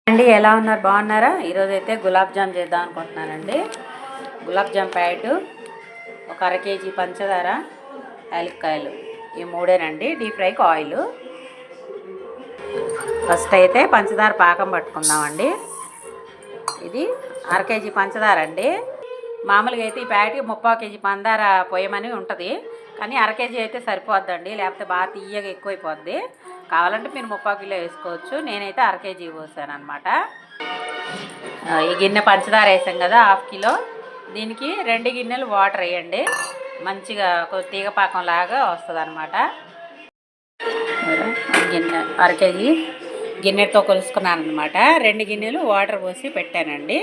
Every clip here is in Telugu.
అండి ఎలా ఉన్నారు? బాగున్నారా? ఈరోజు అయితే గులాబ్ జామ్ చేద్దాం అనుకుంటున్నానండి. గులాబ్ జామ్ ప్యాకెట్, ఒక అర కేజీ పంచదార, యాలక్కాయలు, ఈ మూడేనండి. డీప్ ఫ్రైకి ఆయిల్. ఫస్ట్ అయితే పంచదార పాకం పట్టుకుందామండి. ఇది అర కేజీ పంచదార అండి. మామూలుగా అయితే ఈ ప్యాకెట్కి 3/4 కేజీ పంచదార పోయమని ఉంటుంది, కానీ అర కేజీ అయితే సరిపోద్దండి, లేకపోతే బాగా తీయగా ఎక్కువైపోద్ది. కావాలంటే మీరు 3/4 కిలో వేసుకోవచ్చు. నేనైతే అర కేజీ పోసాను అనమాట. ఈ గిన్నె పంచదార వేసాం కదా, 1/2 కిలో. దీనికి 2 గిన్నెలు వాటర్ వేయండి. మంచిగా తీగ పాకం లాగా వస్తుంది అనమాట. గిన్నె అర కేజీ గిన్నెతో కొలుసుకున్నాను అనమాట. 2 గిన్నెలు వాటర్ పోసి పెట్టానండి.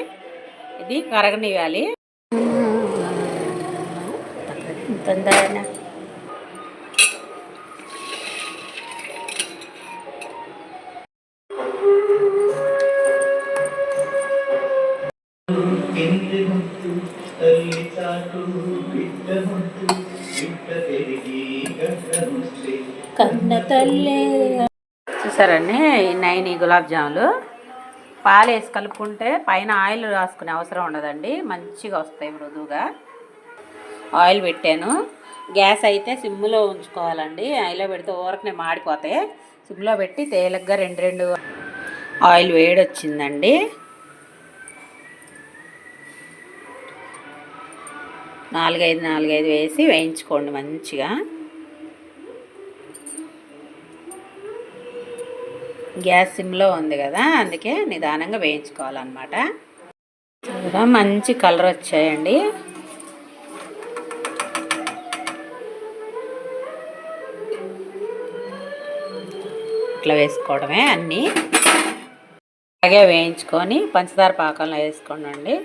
ఇది కరగనివ్వాలి. తొందరగా కన్న తల్లి. చూసారండి, 9 గులాబ్ జాములు. పాలు వేసి కలుపుకుంటే పైన ఆయిల్ రాసుకునే అవసరం ఉండదండి, మంచిగా వస్తాయి మృదువుగా. ఆయిల్ పెట్టాను. గ్యాస్ అయితే సిమ్లో ఉంచుకోవాలండి. ఆయిల్లో పెడితే ఊరకనే మాడిపోతాయి. సిమ్లో పెట్టి తేలిగ్గా 2 ఆయిల్ వేడొచ్చిందండి. నాలుగైదు వేసి వేయించుకోండి మంచిగా. గ్యాస్ సిమ్లో ఉంది కదా, అందుకే నిదానంగా వేయించుకోవాలన్నమాట. మంచి కలర్ వచ్చాయండి. ఇట్లా వేసుకోవడమే అన్నీ. అలాగే వేయించుకొని పంచదార పాకంలో వేసుకోండి.